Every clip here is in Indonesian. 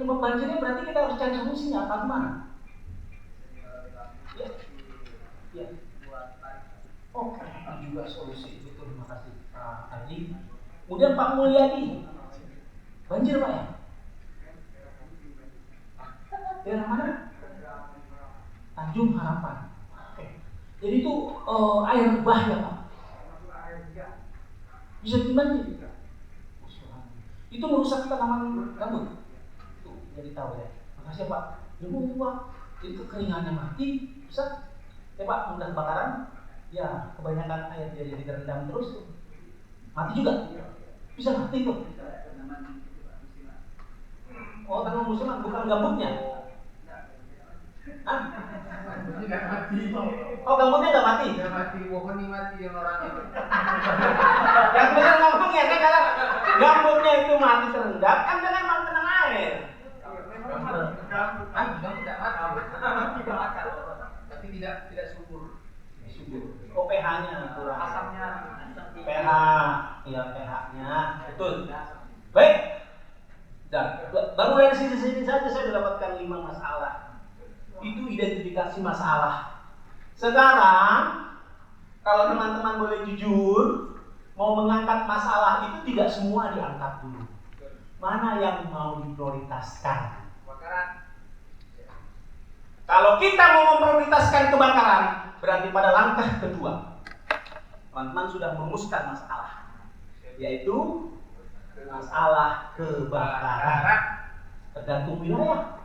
penyebab banjirnya berarti kita harus cari solusinya apa gimana? Ya. Ya. Oke, juga solusi itu. Terima kasih Pak Haji. Kemudian Pak Mulyadi, banjir Pak ya? Daerah mana? Tanjung Harapan. Oke. Jadi itu air bah ya Pak? Bisa dibanjir? Itu merusak tanaman gambut. Tuh, jadi tahu ya. Makasih ya Pak. Itu Pak. Jadi kekeringannya mati, bisa. Ya Pak, mudah kebakaran. Ya, kebanyakan air dia jadi terendam terus tuh. Mati juga. Bisa mati tuh. Oh, tanaman musiman bukan gambutnya. Hah? Gambutnya nggak mati. Oh, gambutnya nggak mati? Nggak mati, pohonnya mati yang orangnya. Yang benar ngomong ya kan kalau gambutnya itu mati terendam, kan dia memang tenang air. Gambut tidak mati. Tapi tidak subur. Oh, pH-nya kurang. Asamnya. pH, ya pH-nya betul. Baik. Dan baru dari sini saja saya mendapatkan 5 masalah. Itu identifikasi masalah. Sekarang kalau teman-teman boleh jujur, mau mengangkat masalah itu tidak semua diangkat dulu. Mana yang mau diprioritaskan? Kalau kita mau memprioritaskan kebakaran, berarti pada langkah kedua, teman-teman sudah merumuskan masalah, yaitu masalah kebakaran. Tergantung wilayah.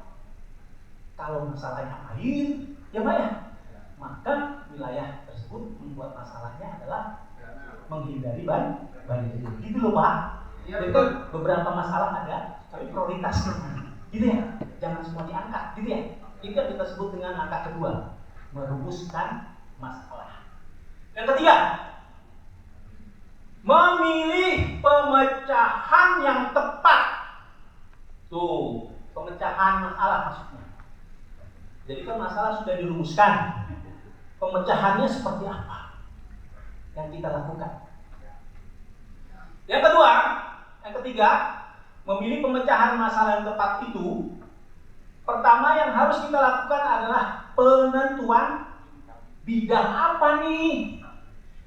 Kalau masalahnya air, ya Pak ya, maka wilayah tersebut membuat masalahnya adalah menghindari banjir. Gitu loh Pak. Jadi beberapa masalah ada, tapi prioritasnya gitu ya. Jangan semua diangkat, gitu ya. Itu yang kita sebut dengan angka kedua, merumuskan masalah. Yang ketiga, memilih pemecahan yang tepat. Tuh, pemecahan masalah maksudnya. Jadi kan masalah sudah dirumuskan, pemecahannya seperti apa yang kita lakukan. Yang ketiga, memilih pemecahan masalah yang tepat itu, pertama yang harus kita lakukan adalah penentuan bidang apa nih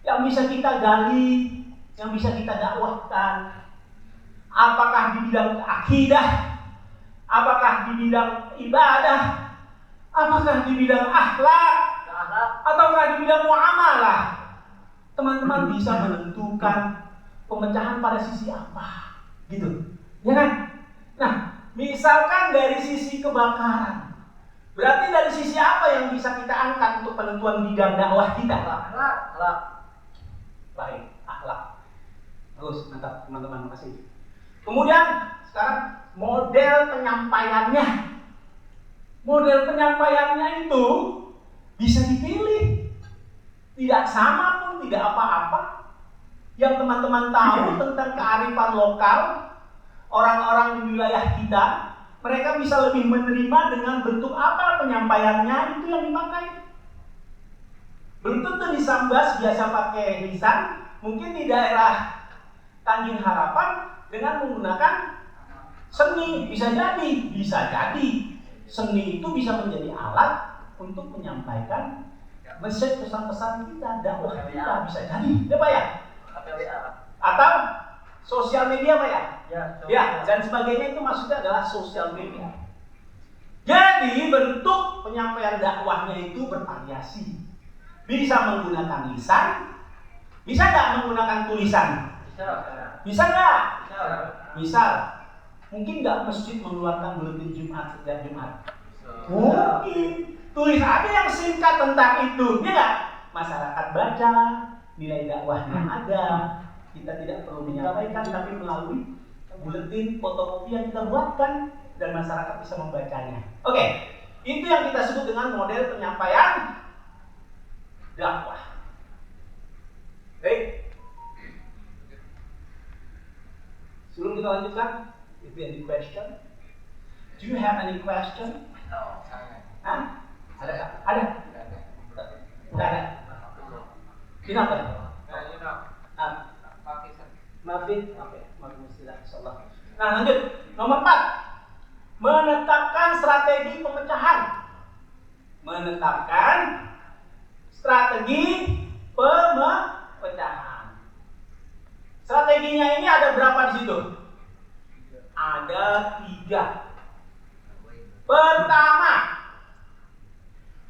yang bisa kita gali, yang bisa kita dakwahkan. Apakah di bidang akidah, apakah di bidang ibadah, apakah di bidang akhlak, ataukah di bidang muamalah. Teman-teman bisa menentukan pemecahan pada sisi apa, gitu, ya kan? Nah, misalkan dari sisi kebakaran, berarti dari sisi apa yang bisa kita angkat untuk penentuan bidang dakwah kita? Akhlak. Baik, akhlak. Bagus, mantap teman-teman, makasih. Kemudian sekarang model penyampaiannya. Model penyampaiannya itu bisa dipilih. Tidak sama pun tidak apa-apa. Yang teman-teman tahu tentang kearifan lokal orang-orang di wilayah kita, mereka bisa lebih menerima dengan bentuk apa penyampaiannya, itu yang dipakai. Belum tentu di Sambas biasa pakai lisan, mungkin di daerah Tanjung Harapan dengan menggunakan seni, bisa jadi. Seni itu bisa menjadi alat untuk menyampaikan message pesan-pesan kita, dakwah kita, bisa jadi, ya Pak ya? Atau sosial media Pak ya? Ya, dan sebagainya, itu maksudnya adalah sosial media. Jadi bentuk penyampaian dakwahnya itu bervariasi. Bisa menggunakan lisan, bisa nggak menggunakan tulisan? Bisa nggak? Bisa. Mungkin nggak masjid mengeluarkan buletin Jumat setiap Jumat? Mungkin. Tulis aja yang singkat tentang itu, ya nggak? Masyarakat baca, nilai dakwahnya ada. Kita tidak perlu menyampaikan, tapi melalui buletin fotokopi yang kita buatkan dan masyarakat bisa membacanya. Oke, itu yang kita sebut dengan model penyampaian dakwah. Baik. Sebelum kita lanjutkan, if you have any question, do you have any question? Hah? Ada? Tidak ada. Kenapa? Maafin? Oke, maafin istilah, insyaallah. Nah, lanjut. Nomor 4. menetapkan strategi pemecahan. Menetapkan strategi pemecahan. Strateginya ini ada berapa di situ? Ada 3. Pertama,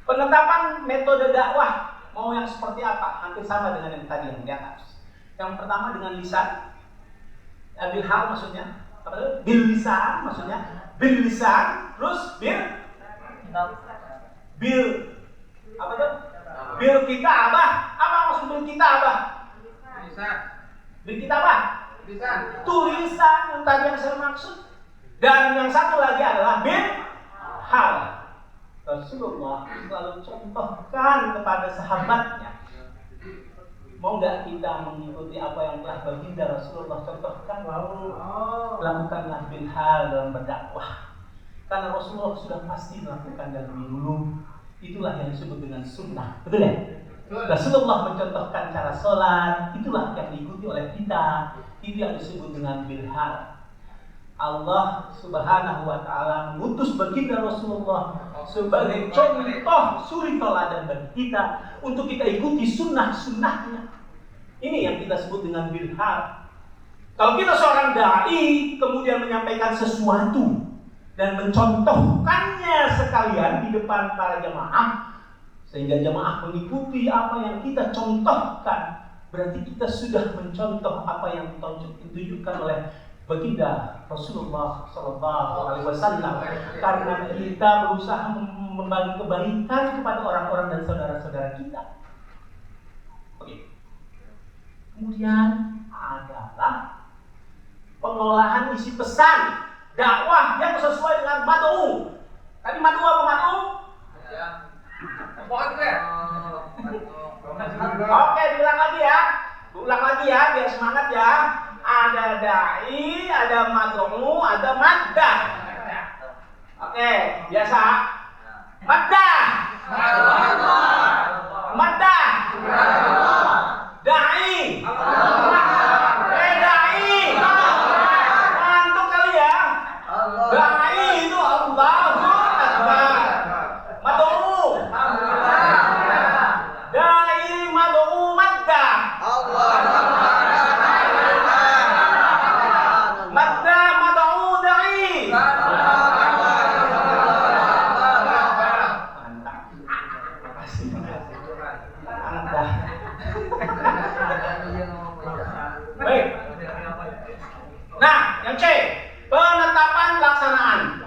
penetapan metode dakwah. Mau yang seperti apa? Hampir sama dengan yang tadi yang di atas. Yang pertama dengan lisan. Bil hal maksudnya. Apa itu? Bil lisan maksudnya. Bil lisan. Terus bil apa tuh? Bil kitabah. Apa maksud bil kitabah? Lisan. Bil kitabah. Lisan. Tulisan yang tadi yang saya maksud. Dan yang satu lagi adalah bil hal. Rasulullah selalu contohkan kepada sahabatnya. Mau nggak kita mengikuti apa yang telah baginda Rasulullah contohkan? Lakukanlah bil hal dalam berdakwah. Karena Rasulullah sudah pasti melakukan dari dulu. Itulah yang disebut dengan sunnah. Betul ya? Rasulullah mencontohkan cara sholat. Itulah yang diikuti oleh kita. Itu yang disebut dengan bil hal. Allah Subhanahu wa ta'ala mengutus baginda Rasulullah sebagai contoh suri teladan bagi kita untuk kita ikuti sunnah-sunnahnya. Ini yang kita sebut dengan bil hal. Kalau kita seorang dai kemudian menyampaikan sesuatu dan mencontohkannya sekalian di depan para jamaah sehingga jamaah mengikuti apa yang kita contohkan, berarti kita sudah mencontoh apa yang ditunjukkan oleh baginda Rasulullah Sallallahu Alaihi Wasallam. Karena kita berusaha membagi kebaikan kepada orang-orang dan saudara-saudara kita. Oke. Kemudian adalah pengolahan isi pesan dakwah yang sesuai dengan mad'u. Tadi mad'u apa mad'u? Oke, diulang lagi ya. Ulang lagi ya, biar semangat ya. Ada dai, ada mad'u, ada maddah. Oke, biasa. Maddah. Maddah. Dai. Dai. Ngantuk kali ya. Dai itu Allahu Akbar. Mad'u. Dai mad'u maddah. Maddah mad'u dai. Mantap. Baik. Nah, yang C, penetapan pelaksanaan.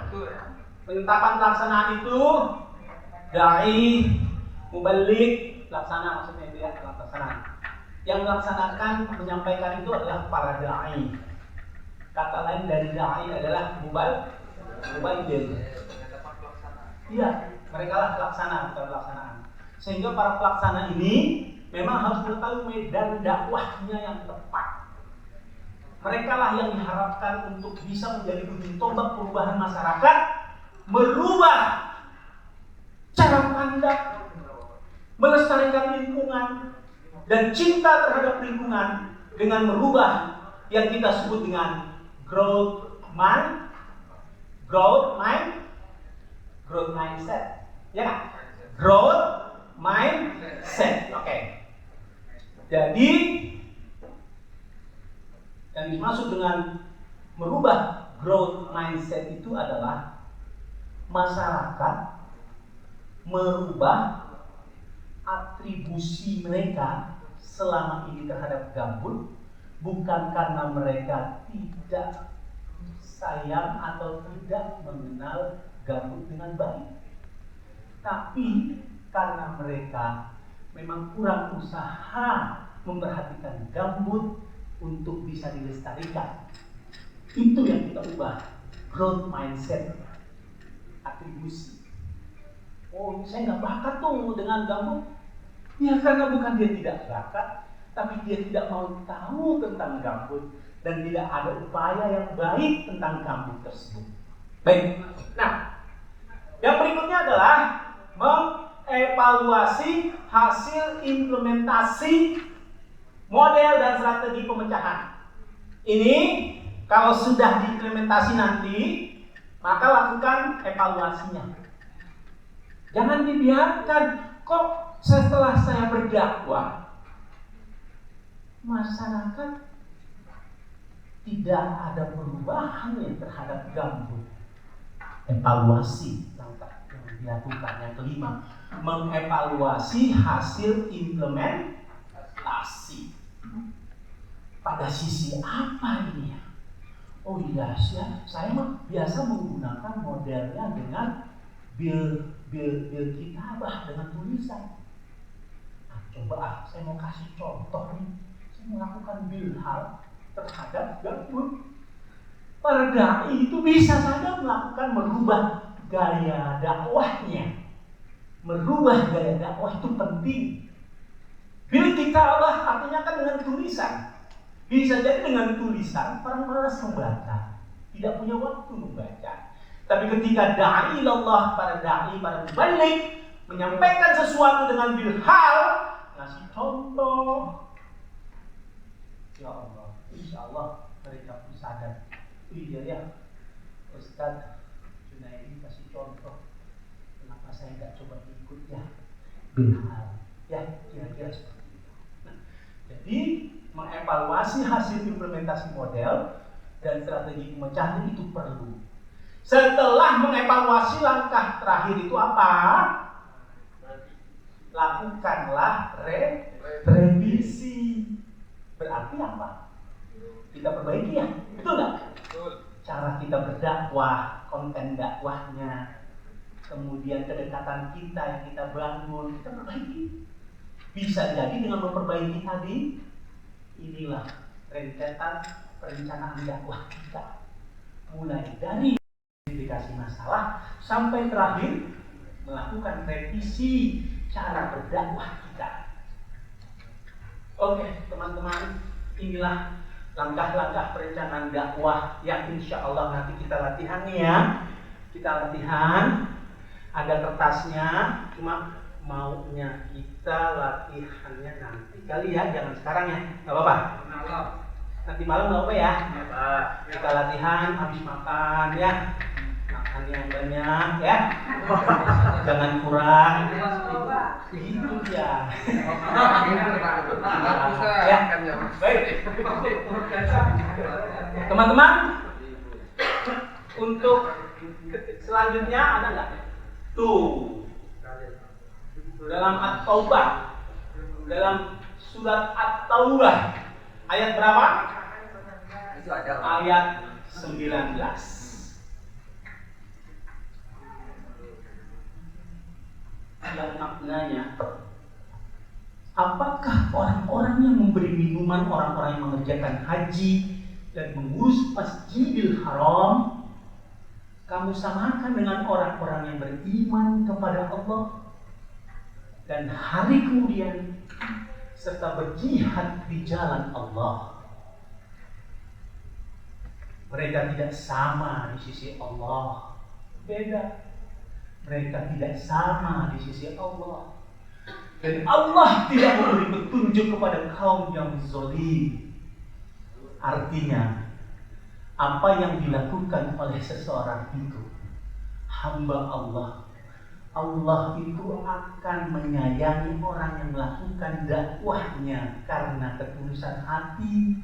Penetapan pelaksanaan itu dai, muballigh, pelaksana maksudnya itu ya, pelaksanaan. Yang melaksanakan, menyampaikan itu adalah para dai. Kata lain dari dai adalah muballigh. Iya, mereka lah pelaksana, bukan pelaksanaan. Sehingga para pelaksana ini memang harus mengetahui medan dakwahnya yang tepat. Mereka lah yang diharapkan untuk bisa menjadi ujung tombak perubahan masyarakat, merubah cara pandang, melestarikan lingkungan, dan cinta terhadap lingkungan dengan merubah yang kita sebut dengan growth mindset. Ya, growth mindset. Oke. Jadi yang dimaksud dengan merubah growth mindset itu adalah masyarakat merubah atribusi mereka selama ini terhadap gambut bukan karena mereka tidak sayang atau tidak mengenal gambut dengan baik, tapi karena mereka memang kurang usaha memperhatikan gambut untuk bisa dilestarikan. Itu yang kita ubah, growth mindset, atribusi. Oh, saya nggak bakat tuh dengan gambut. Ya karena bukan dia tidak bakat, tapi dia tidak mau tahu tentang gambut dan tidak ada upaya yang baik tentang gambut tersebut. Baik. Nah, yang berikutnya adalah mengevaluasi hasil implementasi model dan strategi pemecahan. Ini kalau sudah diimplementasi nanti, maka lakukan evaluasinya. Jangan dibiarkan, kok setelah saya berdakwah masyarakat tidak ada perubahan yang terhadap gambut. Evaluasi langkah yang dilakukan. Yang kelima, mengevaluasi hasil implementasi. Pada sisi apa ini ya? Oh iya, saya mah biasa menggunakan modelnya dengan bil kitabah dengan tulisan. Nah, coba saya mau kasih contoh nih. Saya melakukan bilhal terhadap gambut. Para dai itu bisa saja melakukan merubah gaya dakwahnya. Merubah gaya dakwah itu penting. Bil kitabah artinya kan dengan tulisan. Bisa jadi dengan tulisan orang malas membaca, tidak punya waktu membaca. Tapi ketika da'i ilallah, para da'i, para mubalik menyampaikan sesuatu dengan bilhal, ngasih contoh, ya Allah, insya Allah mereka pun sadar. Iya ya, Ustaz Junaidi kasih contoh, kenapa saya nggak coba ikut ya bilhal, ya kira-kira seperti itu. Nah, jadi mengevaluasi hasil implementasi model dan strategi pemecahan itu perlu. Setelah mengevaluasi, langkah terakhir itu apa? Lakukanlah revisi. Berarti apa? Kita perbaiki ya, betul nggak? Cara kita berdakwah, konten dakwahnya, kemudian kedekatan kita yang kita bangun, kita perbaiki. Bisa jadi dengan memperbaiki tadi. Inilah rentetan perencanaan dakwah kita, mulai dari identifikasi masalah sampai terakhir melakukan revisi cara berdakwah kita. Oke teman-teman, inilah langkah-langkah perencanaan dakwah yang insya Allah nanti kita latihan nih ya. Kita latihan, ada kertasnya, cuma maunya kita latihannya nanti kali ya, jangan sekarang ya, nggak apa-apa. Nanti malam nggak apa ya. Kita latihan habis makan ya, makan yang banyak ya, jangan kurang. Gitu ya. Ya, baik. Teman-teman, untuk selanjutnya ada nggak? Tuh. Dalam At-Taubah, dalam surat At-Taubah ayat berapa? Ayat 19. Yang maknanya, apakah orang-orang yang memberi minuman orang-orang yang mengerjakan haji dan mengurus Masjidil Haram kamu samakan dengan orang-orang yang beriman kepada Allah dan hari kemudian serta berjihad di jalan Allah? Mereka tidak sama di sisi Allah. Beda. Mereka tidak sama di sisi Allah. Dan Allah tidak memberi petunjuk kepada kaum yang zalim. Artinya, apa yang dilakukan oleh seseorang itu, hamba Allah, Allah itu akan menyayangi orang yang melakukan dakwahnya karena ketulusan hati,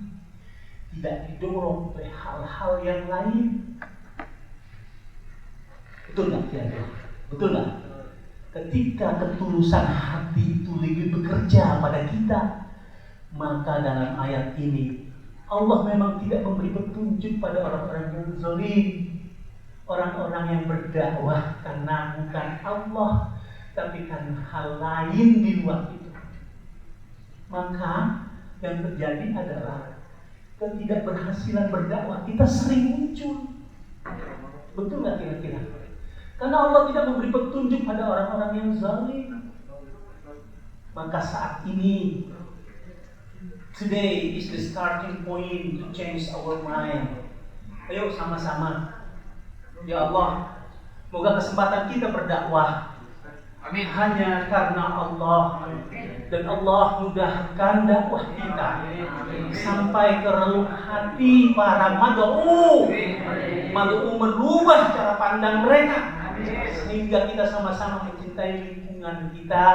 tidak didorong oleh hal-hal yang lain. Betul nggak kira-kira? Betul nggak? Ketika ketulusan hati itu lebih bekerja pada kita, maka dalam ayat ini Allah memang tidak memberi petunjuk pada orang-orang yang zalim, orang-orang yang berdakwah karena bukan Allah, tapi karena hal lain di luar itu. Maka yang terjadi adalah ketidakberhasilan berdakwah kita sering muncul. Betul nggak kira-kira? Karena Allah tidak memberi petunjuk pada orang-orang yang zalim. Maka saat ini, today is the starting point to change our mind. Ayo sama-sama. Ya Allah, semoga kesempatan kita berdakwah Amin. hanya karena Allah, dan Allah mudahkan dakwah kita sampai ke relung hati para mad'u merubah cara pandang mereka sehingga kita sama-sama mencintai lingkungan kita.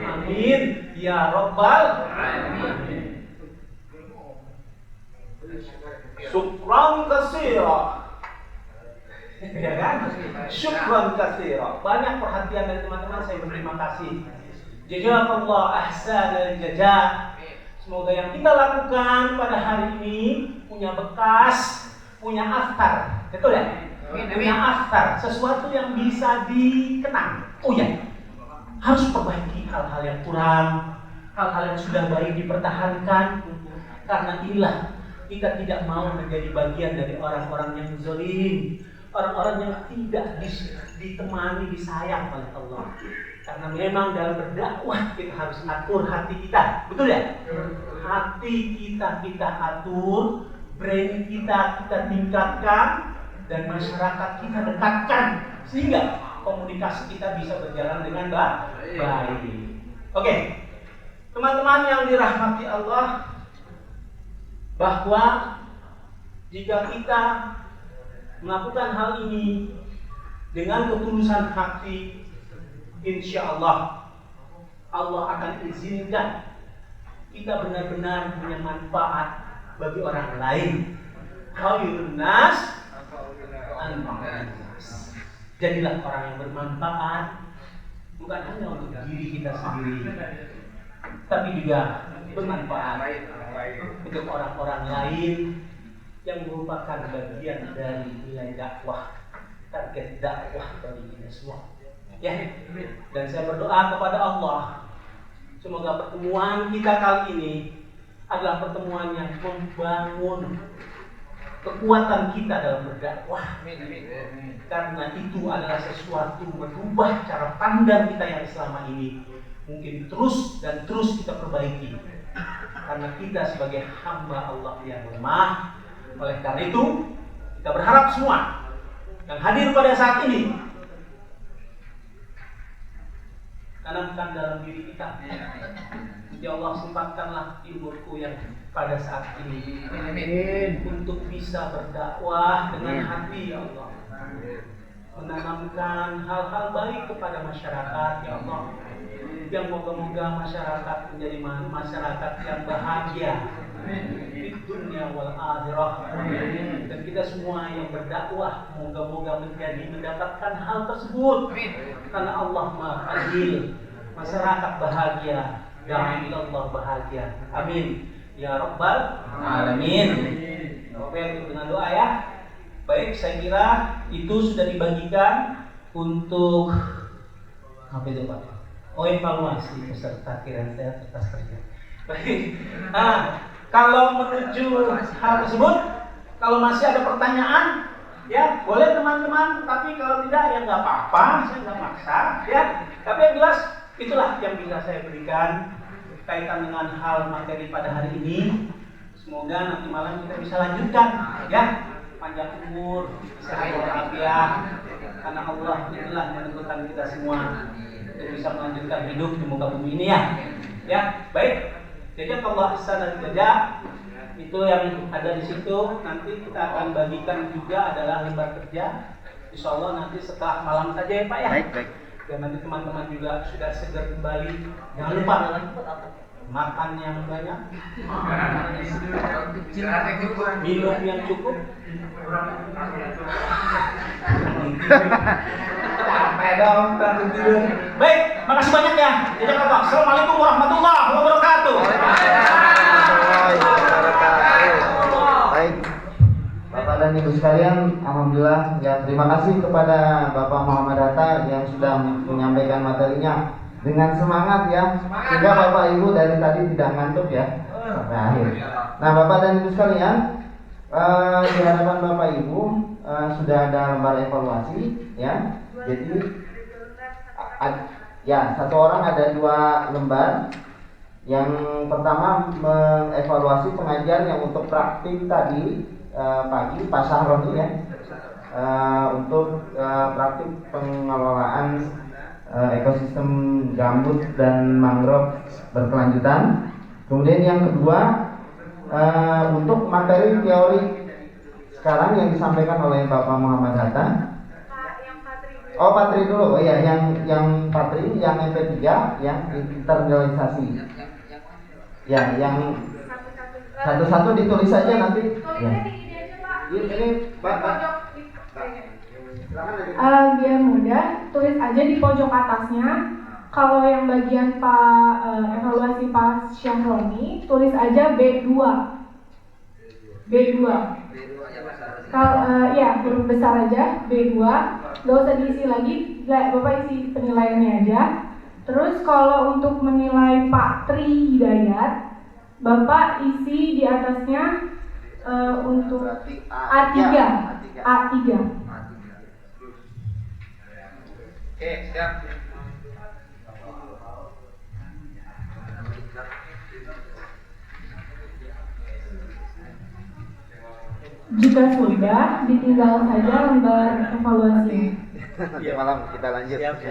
Amin ya rabbal alamin. Syukran katsira. Ya kan? Syukran katsira. Banyak perhatian dari teman-teman, saya berterima kasih. Jazakallah ahsanal jazaa. Semoga yang kita lakukan pada hari ini punya bekas, punya aftar. Betul ya? Punya aftar, sesuatu yang bisa dikenang. Oh ya, harus perbaiki hal-hal yang kurang, hal-hal yang sudah baik dipertahankan. Karena inilah kita tidak mau menjadi bagian dari orang-orang yang zalim, orang-orang yang tidak ditemani, disayang oleh Allah. Karena memang dalam berdakwah kita harus atur hati kita, betul ya? Hati kita atur, brain kita tingkatkan, dan masyarakat kita dekatkan sehingga komunikasi kita bisa berjalan dengan baik. Oke, teman-teman yang dirahmati Allah, bahwa jika kita melakukan hal ini dengan ketulusan hati, insya Allah Allah akan izinkan kita benar-benar punya manfaat bagi orang lain. Khairun nas anfa'un nas. Jadilah orang yang bermanfaat, bukan hanya untuk diri kita sendiri, tapi juga bermanfaat untuk orang-orang lain yang merupakan bagian dari nilai dakwah, target dakwah bagi kita semua. Ya, dan saya berdoa kepada Allah, semoga pertemuan kita kali ini adalah pertemuan yang membangun kekuatan kita dalam berdakwah. Karena itu adalah sesuatu merubah cara pandang kita yang selama ini mungkin terus kita perbaiki. Karena kita sebagai hamba Allah yang lemah. Oleh karena itu, kita berharap semua yang hadir pada saat ini tanamkan dalam diri kita. Ya Allah, sempatkanlah timurku yang pada saat ini untuk bisa berdakwah dengan hati, ya Allah, menanamkan hal-hal baik kepada masyarakat, ya Allah, yang moga-moga masyarakat menjadi masyarakat yang bahagia di dunia wal akhirah. Dan kita semua yang berdakwah moga-moga mendapatkan hal tersebut, karena Allah Maha Adil. Masyarakat bahagia, da'i ilallah bahagia. Amin ya rabbal alamin. Oke, dengan doa ya. Baik, saya kira itu sudah dibagikan untuk apa itu Pak? Oh, evaluasi peserta kiran saya atas kerja. Baik. Kalau menuju hal tersebut, kalau masih ada pertanyaan, ya boleh teman-teman. Tapi kalau tidak, ya nggak apa-apa, saya nggak maksa, ya. Tapi yang jelas itulah yang bisa saya berikan kaitan dengan hal materi pada hari ini. Semoga nanti malam kita bisa lanjutkan, ya. Panjang umur, sehat walafiat, karena Allah inilah menentukan kita semua untuk bisa melanjutkan hidup di muka bumi ini, ya. Ya, baik. Jadi Allah ihsan kerja itu yang ada di situ. Nanti kita akan bagikan juga adalah lembar kerja. Insya Allah nanti setelah malam saja ya Pak ya. Baik. Dan nanti teman-teman juga sudah segar kembali. Jangan lupa makan yang banyak, minum yang cukup. Capek dong, tidur. Baik, makasih banyak ya. Assalamualaikum warahmatullahi wabarakatuh. Baik, Bapak dan Ibu sekalian, alhamdulillah ya, terima kasih kepada Bapak Muhammad Hatta yang sudah menyampaikan materinya dengan semangat ya, sehingga Bapak Ibu dari tadi tidak ngantuk ya sampai akhir. Nah, Bapak dan Ibu sekalian, di hadapan Bapak Ibu sudah ada lembar evaluasi ya. Jadi ya, satu orang ada 2 lembar. Yang pertama mengevaluasi pengajian yang untuk praktik tadi pagi Pak Sahroni ya, untuk praktik pengelolaan ekosistem gambut dan mangrove berkelanjutan. Kemudian yang kedua, untuk materi teori sekarang yang disampaikan oleh Bapak Muhammad Hatta. Oh, Patri dulu. Oh iya, yang Patri, yang MP3, yang internalisasi. Ya, yang satu-satu ditulis saja nanti. Ya. Ini Pak. Biar mudah, tulis aja di pojok atasnya. Kalau yang bagian evaluasi Pak Syahroni, tulis aja B2. B2. Kalau ya huruf besar aja B2. Gak usah diisi lagi, Bapak isi penilaiannya aja. Terus kalau untuk menilai Pak Tri Hidayat, Bapak isi di atasnya untuk A3. Oke, siap. Jika sudah, ditinggal saja lembar evaluasi. Nanti malam kita lanjut. Siap.